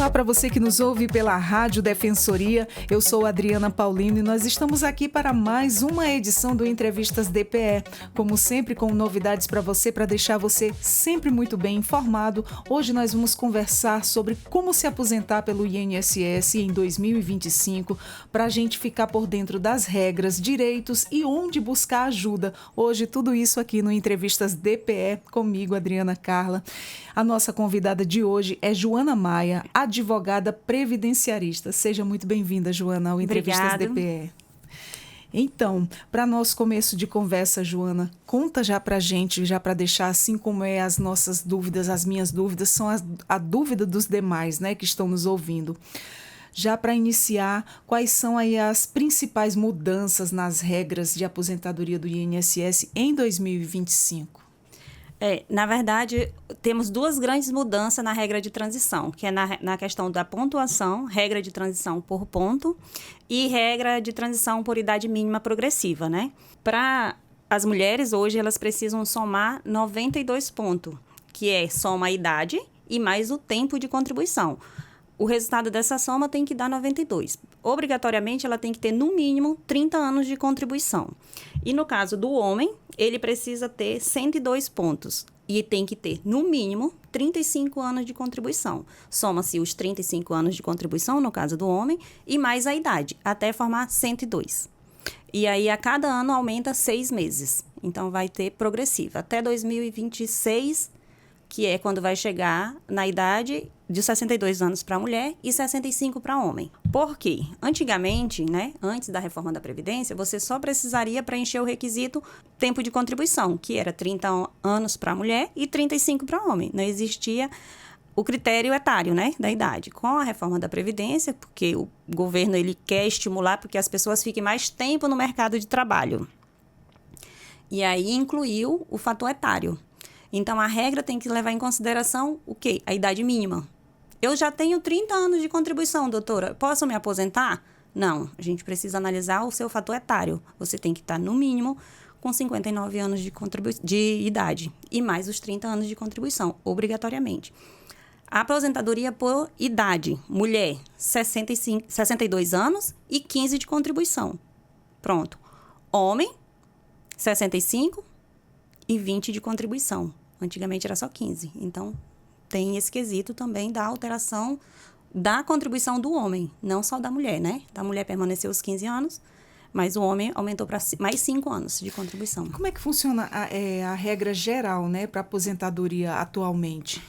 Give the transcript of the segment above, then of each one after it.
Olá para você que nos ouve pela Rádio Defensoria. Eu sou Adriana Paulino e nós estamos aqui para mais uma edição do Entrevistas DPE. Como sempre, com novidades para você, para deixar você sempre muito bem informado. Hoje nós vamos conversar sobre como se aposentar pelo INSS em 2025, para a gente ficar por dentro das regras, direitos e onde buscar ajuda. Hoje tudo isso aqui no Entrevistas DPE, comigo, Adriana Carla. A nossa convidada de hoje é Joana Maia, advogada previdenciarista. Seja muito bem-vinda, Joana, ao Entrevistas DPE. Então, para nosso começo de conversa, Joana, conta já para a gente, já para deixar assim como é as nossas dúvidas, as minhas dúvidas, são a dúvida dos demais, né, que estão nos ouvindo. Já para iniciar, quais são aí as principais mudanças nas regras de aposentadoria do INSS em 2025? Na verdade, temos duas grandes mudanças na regra de transição, que é na questão da pontuação, regra de transição por ponto e regra de transição por idade mínima progressiva, né? Para as mulheres, hoje, elas precisam somar 92 pontos, que soma a idade e mais o tempo de contribuição. O resultado dessa soma tem que dar 92. Obrigatoriamente, ela tem que ter, no mínimo, 30 anos de contribuição. E no caso do homem, ele precisa ter 102 pontos. E tem que ter, no mínimo, 35 anos de contribuição. Soma-se os 35 anos de contribuição, no caso do homem, e mais a idade, até formar 102. E aí, a cada ano, aumenta 6 meses. Então, vai ter progressiva. Até 2026, que é quando vai chegar na idade de 62 anos para mulher e 65 para homem. Por quê? Antigamente, né, antes da reforma da Previdência, você só precisaria preencher o requisito tempo de contribuição, que era 30 anos para mulher e 35 para homem. Não existia o critério etário, né, da idade. Com a reforma da Previdência, porque o governo ele quer estimular porque as pessoas fiquem mais tempo no mercado de trabalho. E aí incluiu o fator etário. Então, a regra tem que levar em consideração o quê? A idade mínima. Eu já tenho 30 anos de contribuição, doutora. Posso me aposentar? Não. A gente precisa analisar o seu fator etário. Você tem que estar, no mínimo, com 59 anos de idade. E mais os 30 anos de contribuição, obrigatoriamente. A aposentadoria por idade. Mulher, 62 anos e 15 de contribuição. Pronto. Homem, 65 e 20 de contribuição. Antigamente era só 15. Então, tem esse quesito também da alteração da contribuição do homem, não só da mulher, né? Da mulher permaneceu os 15 anos, mas o homem aumentou para mais 5 anos de contribuição. Como é que funciona a regra geral, né, para aposentadoria atualmente?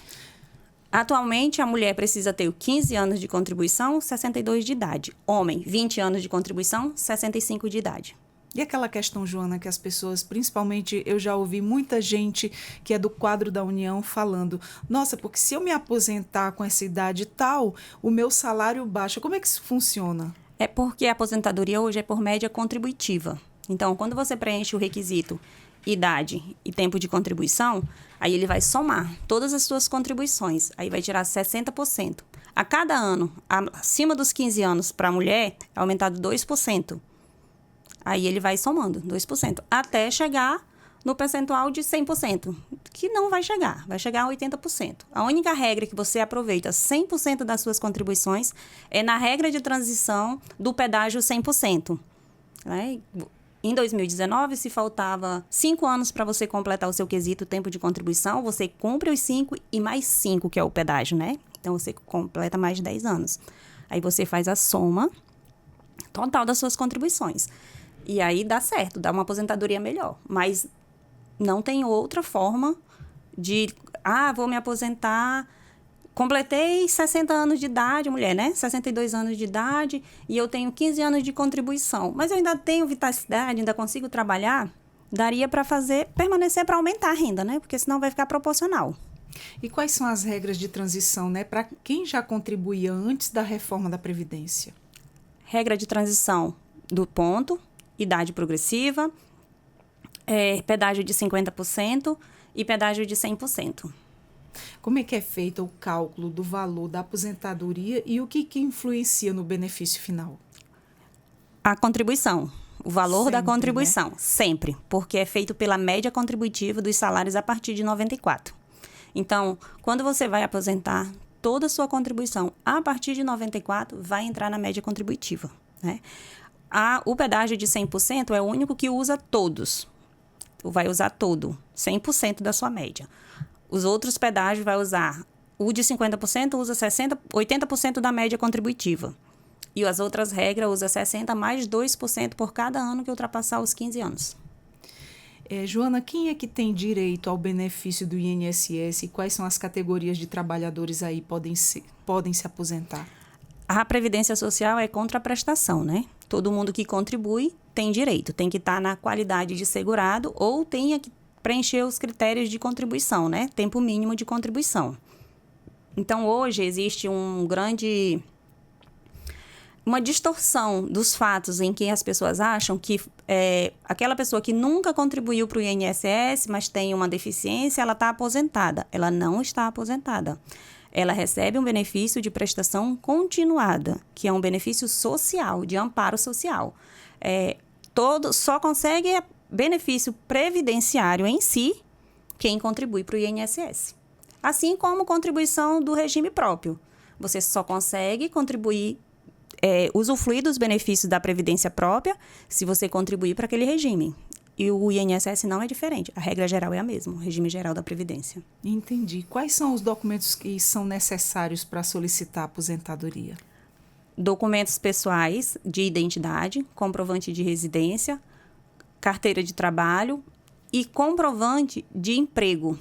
Atualmente, a mulher precisa ter 15 anos de contribuição, 62 de idade. Homem, 20 anos de contribuição, 65 de idade. E aquela questão, Joana, que as pessoas, principalmente, eu já ouvi muita gente que é do quadro da União falando, nossa, porque se eu me aposentar com essa idade tal, o meu salário baixa. Como é que isso funciona? É porque a aposentadoria hoje é por média contributiva. Então, quando você preenche o requisito idade e tempo de contribuição, aí ele vai somar todas as suas contribuições. Aí vai tirar 60%. A cada ano, acima dos 15 anos para a mulher, é aumentado 2%. Aí ele vai somando 2%, até chegar no percentual de 100%, que não vai chegar a 80%. A única regra que você aproveita 100% das suas contribuições é na regra de transição do pedágio 100%. Né? Em 2019, se faltava 5 anos para você completar o seu quesito tempo de contribuição, você cumpre os 5 e mais 5, que é o pedágio, né? Então, você completa mais de 10 anos. Aí você faz a soma total das suas contribuições. E aí dá certo, dá uma aposentadoria melhor. Mas não tem outra forma de... vou me aposentar... Completei 60 anos de idade, mulher, né? 62 anos de idade e eu tenho 15 anos de contribuição. Mas eu ainda tenho vitalidade, ainda consigo trabalhar. Daria para permanecer para aumentar a renda, né? Porque senão vai ficar proporcional. E quais são as regras de transição, né? Para quem já contribuía antes da reforma da Previdência? Regra de transição do ponto... idade progressiva, pedágio de 50% e pedágio de 100%. Como é que é feito o cálculo do valor da aposentadoria e o que influencia no benefício final? A contribuição, o valor da contribuição, né? Sempre, porque é feito pela média contributiva dos salários a partir de 94. Então, quando você vai aposentar, toda a sua contribuição a partir de 94 vai entrar na média contributiva, né? O pedágio de 100% é o único que usa todos. Vai usar todo, 100% da sua média. Os outros pedágios vai usar o de 50% usa 60%, 80% da média contributiva. E as outras regras usa 60% mais 2% por cada ano que ultrapassar os 15 anos. Joana, quem é que tem direito ao benefício do INSS e quais são as categorias de trabalhadores aí podem se aposentar? A Previdência Social é contraprestação, né? Todo mundo que contribui tem direito, tem que estar na qualidade de segurado ou tenha que preencher os critérios de contribuição, né? Tempo mínimo de contribuição. Então, hoje existe uma distorção dos fatos em que as pessoas acham que aquela pessoa que nunca contribuiu para o INSS, mas tem uma deficiência, ela está aposentada. Ela não está aposentada. Ela recebe um benefício de prestação continuada, que é um benefício social, de amparo social. Só consegue benefício previdenciário em si quem contribui para o INSS. Assim como contribuição do regime próprio. Você só consegue contribuir, usufruir dos benefícios da Previdência própria se você contribuir para aquele regime. E o INSS não é diferente. A regra geral é a mesma, o regime geral da Previdência. Entendi. Quais são os documentos que são necessários para solicitar a aposentadoria? Documentos pessoais de identidade, comprovante de residência, carteira de trabalho e comprovante de emprego.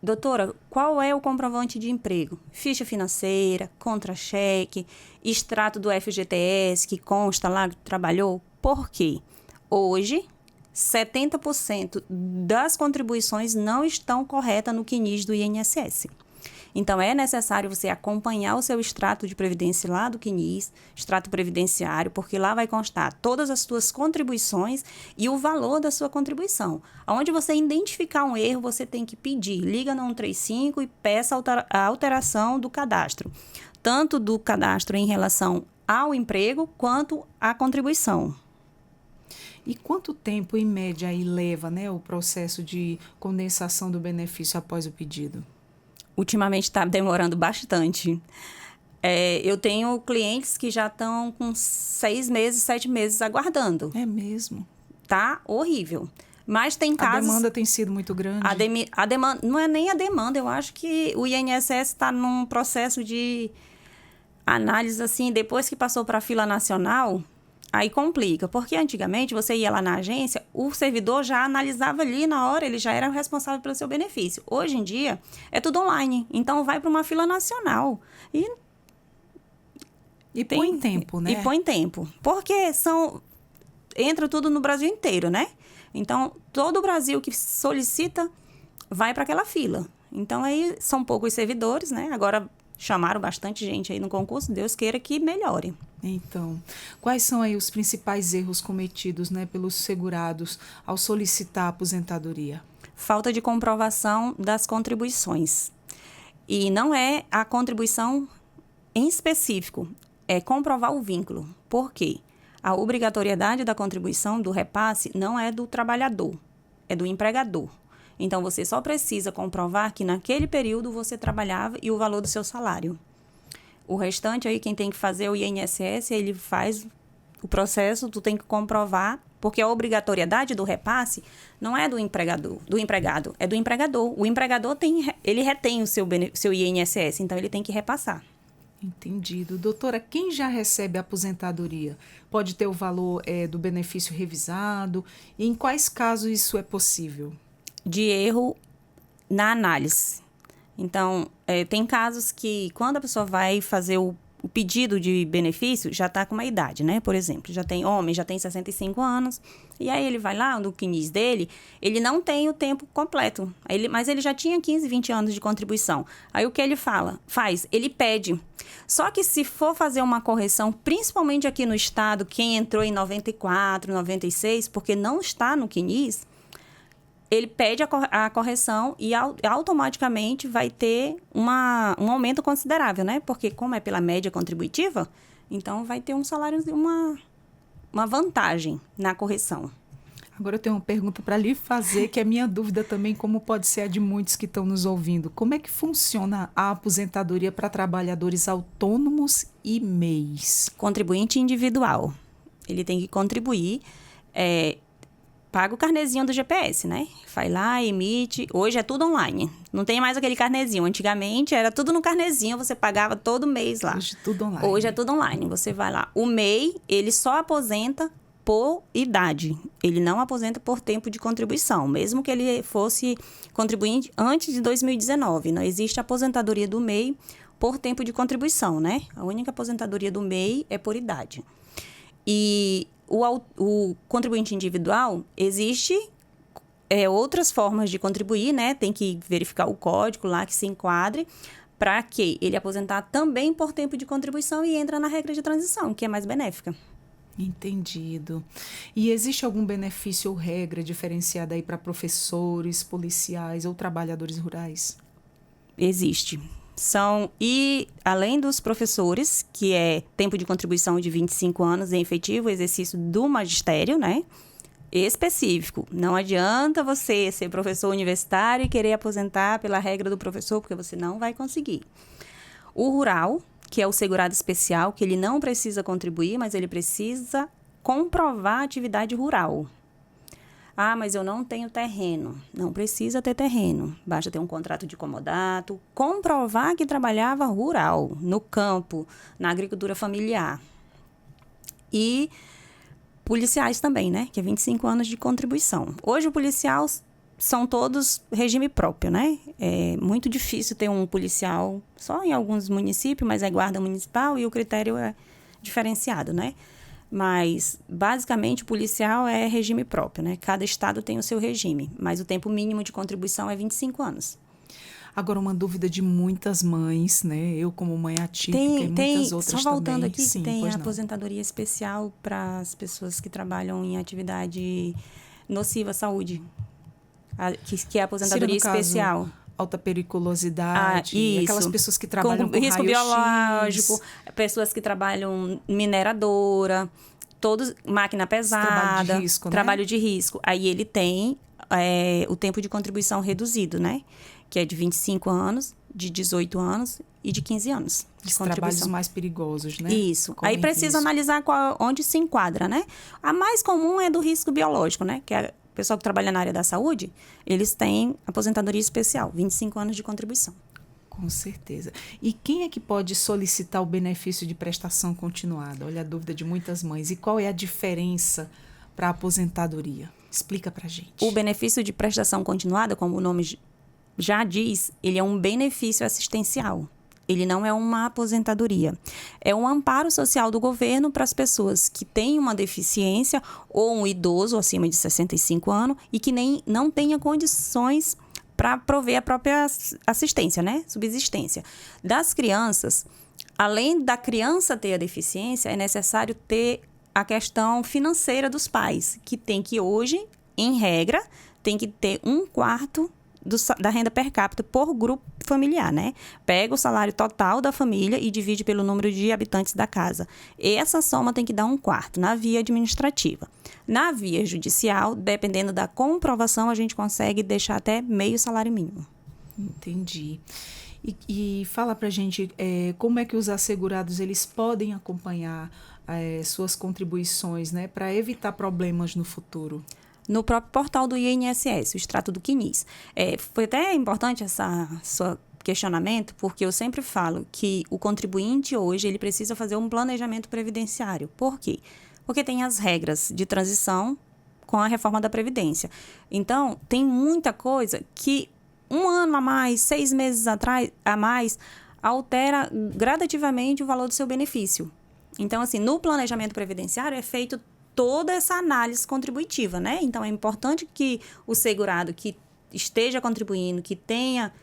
Doutora, qual é o comprovante de emprego? Ficha financeira, contra-cheque, extrato do FGTS que consta lá que trabalhou. Por quê? Hoje, 70% das contribuições não estão corretas no CNIS do INSS. Então, é necessário você acompanhar o seu extrato de previdência lá do CNIS, extrato previdenciário, porque lá vai constar todas as suas contribuições e o valor da sua contribuição. Onde você identificar um erro, você tem que pedir, liga no 135 e peça a alteração do cadastro. Tanto do cadastro em relação ao emprego, quanto à contribuição. E quanto tempo, em média, aí leva, né, o processo de condensação do benefício após o pedido? Ultimamente está demorando bastante. Eu tenho clientes que já estão com 6 meses, 7 meses aguardando. É mesmo? Tá horrível. Mas tem casos... A demanda tem sido muito grande? A demanda, não é nem a demanda, eu acho que o INSS está num processo de análise, assim, depois que passou para a fila nacional, aí complica. Porque antigamente você ia lá na agência, o servidor já analisava ali na hora, ele já era responsável pelo seu benefício. Hoje em dia, é tudo online. Então, vai para uma fila nacional. E põe tempo, né? E põe tempo. Porque entra tudo no Brasil inteiro, né? Então, todo o Brasil que solicita vai para aquela fila. Então, aí são poucos servidores, né? Agora, chamaram bastante gente aí no concurso, Deus queira que melhore. Então, quais são aí os principais erros cometidos, né, pelos segurados ao solicitar a aposentadoria? Falta de comprovação das contribuições. E não é a contribuição em específico, é comprovar o vínculo. Por quê? A obrigatoriedade da contribuição do repasse não é do trabalhador, é do empregador. Então, você só precisa comprovar que naquele período você trabalhava e o valor do seu salário. O restante aí, quem tem que fazer o INSS, ele faz o processo, tu tem que comprovar, porque a obrigatoriedade do repasse não é do empregado, é do empregador. O empregador ele retém o seu INSS, então ele tem que repassar. Entendido. Doutora, quem já recebe a aposentadoria pode ter o valor do benefício revisado? E em quais casos isso é possível? De erro na análise. Então, tem casos que quando a pessoa vai fazer o pedido de benefício, já está com uma idade, né? Por exemplo, já tem 65 anos, e aí ele vai lá no CNIS dele, ele não tem o tempo completo, mas ele já tinha 15, 20 anos de contribuição. Aí o que ele faz? Ele pede. Só que se for fazer uma correção, principalmente aqui no estado, quem entrou em 94, 96, porque não está no CNIS, ele pede a correção e automaticamente vai ter um aumento considerável, né? Porque como é pela média contributiva, então vai ter um salário, uma vantagem na correção. Agora eu tenho uma pergunta para lhe fazer, que é minha dúvida também, como pode ser a de muitos que estão nos ouvindo. Como é que funciona a aposentadoria para trabalhadores autônomos e MEIs? Contribuinte individual. Ele tem que contribuir, paga o carnezinho do GPS, né? Vai lá, emite. Hoje é tudo online. Não tem mais aquele carnezinho. Antigamente era tudo no carnezinho, você pagava todo mês lá. Hoje tudo online. Hoje é tudo online. Você vai lá. O MEI, ele só aposenta por idade. Ele não aposenta por tempo de contribuição. Mesmo que ele fosse contribuinte antes de 2019. Não existe aposentadoria do MEI por tempo de contribuição, né? A única aposentadoria do MEI é por idade. E o contribuinte individual, existe outras formas de contribuir, né? Tem que verificar o código lá que se enquadre para que ele aposentar também por tempo de contribuição e entra na regra de transição, que é mais benéfica. Entendido. E existe algum benefício ou regra diferenciada aí para professores, policiais ou trabalhadores rurais? Existe. E além dos professores, que é tempo de contribuição de 25 anos em efetivo exercício do magistério, né? Específico. Não adianta você ser professor universitário e querer aposentar pela regra do professor, porque você não vai conseguir. O rural, que é o segurado especial, que ele não precisa contribuir, mas ele precisa comprovar a atividade rural. Ah, mas eu não tenho terreno. Não precisa ter terreno. Basta ter um contrato de comodato, comprovar que trabalhava rural, no campo, na agricultura familiar. E policiais também, né? Que é 25 anos de contribuição. Hoje, o policial são todos regime próprio, né? É muito difícil ter um policial só em alguns municípios, mas é guarda municipal e o critério é diferenciado, né? Mas, basicamente, o policial é regime próprio, né? Cada estado tem o seu regime, mas o tempo mínimo de contribuição é 25 anos. Agora, uma dúvida de muitas mães, né? Eu, como mãe atípica e muitas outras só voltando também. aqui, Sim, tem a aposentadoria especial para as pessoas que trabalham em atividade nociva à saúde, que é a aposentadoria especial. Alta periculosidade, isso. Aquelas pessoas que trabalham com risco biológico, pessoas que trabalham mineradora, máquina pesada, trabalho de risco. Aí ele tem o tempo de contribuição reduzido, né? Que é de 25 anos, de 18 anos e de 15 anos. Os trabalhos mais perigosos, né? Isso. Aí precisa analisar onde se enquadra, né? A mais comum é do risco biológico, né? Que é o pessoal que trabalha na área da saúde, eles têm aposentadoria especial, 25 anos de contribuição. Com certeza. E quem é que pode solicitar o benefício de prestação continuada? Olha a dúvida de muitas mães. E qual é a diferença para a aposentadoria? Explica para a gente. O benefício de prestação continuada, como o nome já diz, ele é um benefício assistencial. Ele não é uma aposentadoria. É um amparo social do governo para as pessoas que têm uma deficiência ou um idoso acima de 65 anos e que não tenha condições para prover a própria assistência, né? Subsistência. Das crianças, além da criança ter a deficiência, é necessário ter a questão financeira dos pais, que tem que hoje, em regra, tem que ter 1/4 da renda per capita por grupo familiar, né? Pega o salário total da família e divide pelo número de habitantes da casa. Essa soma tem que dar 1/4 na via administrativa. Na via judicial, dependendo da comprovação, a gente consegue deixar até meio salário mínimo. Entendi. E fala pra gente como é que os assegurados eles podem acompanhar suas contribuições, né, para evitar problemas no futuro. No próprio portal do INSS, o extrato do CNIS. Foi até importante seu questionamento, porque eu sempre falo que o contribuinte hoje ele precisa fazer um planejamento previdenciário. Por quê? Porque tem as regras de transição com a reforma da Previdência. Então, tem muita coisa que 1 ano a mais, 6 meses a mais, altera gradativamente o valor do seu benefício. Então, assim, no planejamento previdenciário é feito toda essa análise contributiva, né? Então, é importante que o segurado que esteja contribuindo, que tenha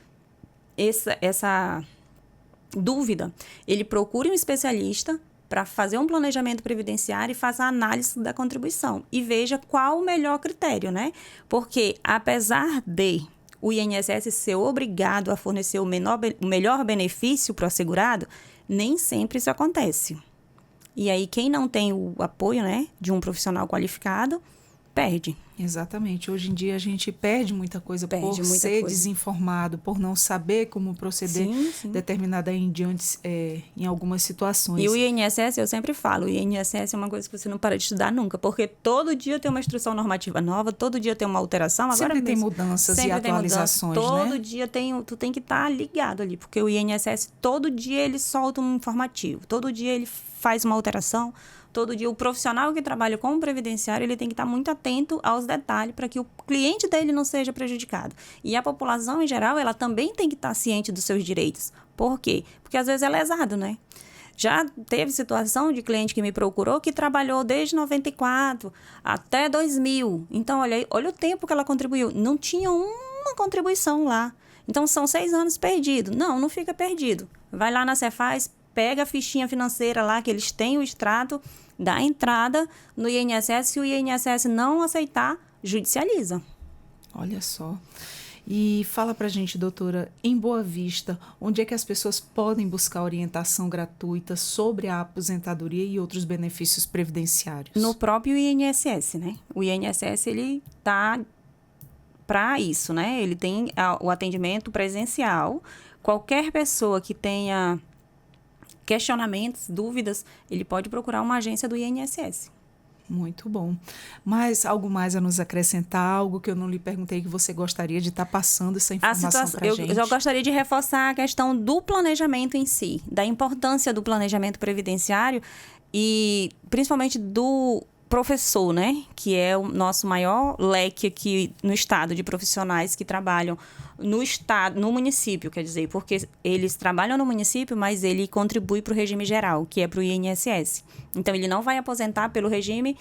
essa dúvida, ele procure um especialista para fazer um planejamento previdenciário e faça a análise da contribuição e veja qual o melhor critério, né? Porque, apesar de o INSS ser obrigado a fornecer o melhor benefício para o assegurado, nem sempre isso acontece. E aí, quem não tem o apoio, né, de um profissional qualificado, perde. Exatamente. Hoje em dia a gente perde muita coisa por ser desinformado, por não saber como proceder determinada em algumas situações. E o INSS, eu sempre falo, o INSS é uma coisa que você não para de estudar nunca, porque todo dia tem uma instrução normativa nova, todo dia tem uma alteração. Agora sempre tem mudanças e atualizações, todo dia tu tem que estar ligado ali, porque o INSS, todo dia ele solta um informativo, todo dia ele faz uma alteração. Todo dia, o profissional que trabalha com o previdenciário, ele tem que estar muito atento aos detalhes para que o cliente dele não seja prejudicado. E a população, em geral, ela também tem que estar ciente dos seus direitos. Por quê? Porque, às vezes, é lesado, né? Já teve situação de cliente que me procurou que trabalhou desde 94 até 2000. Então, olha o tempo que ela contribuiu. Não tinha uma contribuição lá. Então, são 6 anos perdidos. Não fica perdido. Vai lá na Cefaz, pega a fichinha financeira lá, que eles têm o extrato, dá entrada no INSS. Se o INSS não aceitar, judicializa. Olha só. E fala pra gente, doutora, em Boa Vista, onde é que as pessoas podem buscar orientação gratuita sobre a aposentadoria e outros benefícios previdenciários? No próprio INSS, né? O INSS, ele tá para isso, né? Ele tem o atendimento presencial. Qualquer pessoa que tenha questionamentos, dúvidas, ele pode procurar uma agência do INSS. Muito bom. Mas algo mais a nos acrescentar? Algo que eu não lhe perguntei que você gostaria de estar passando essa informação para a gente? Eu gostaria de reforçar a questão do planejamento em si, da importância do planejamento previdenciário e principalmente do professor, né? Que é o nosso maior leque aqui no estado de profissionais que trabalham no estado, no município, quer dizer, porque eles trabalham no município, mas ele contribui para o regime geral, que é para o INSS. Então, ele não vai aposentar pelo regime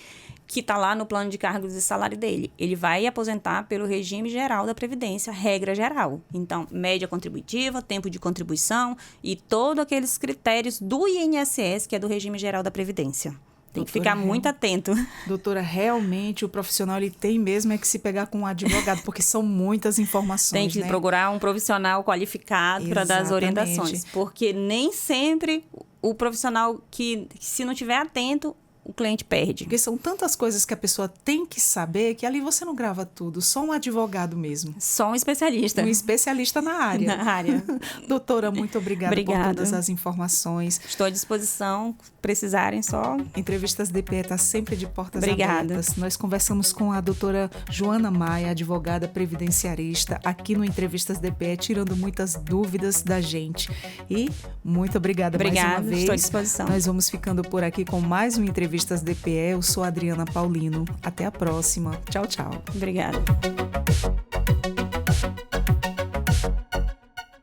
que está lá no plano de cargos e salário dele. Ele vai aposentar pelo regime geral da Previdência, regra geral. Então, média contributiva, tempo de contribuição e todos aqueles critérios do INSS, que é do regime geral da Previdência. Tem que ficar muito atento. Doutora, realmente o profissional ele tem mesmo é que se pegar com um advogado, porque são muitas informações, tem que procurar um profissional qualificado para dar as orientações. Porque nem sempre o profissional que, se não estiver atento, o cliente perde. Porque são tantas coisas que a pessoa tem que saber que ali você não grava tudo, só um advogado mesmo. Só um especialista. Um especialista na área. Na área. Doutora, muito obrigada por todas as informações. Estou à disposição, precisarem só. Entrevistas DPE está sempre de portas abertas. Nós conversamos com a doutora Joana Maia, advogada previdenciarista, aqui no Entrevistas DPE, tirando muitas dúvidas da gente. E muito obrigada mais uma vez. Estou à disposição. Nós vamos ficando por aqui com mais um Entrevistas DPE. Eu sou a Adriana Paulino. Até a próxima. Tchau, tchau. Obrigada.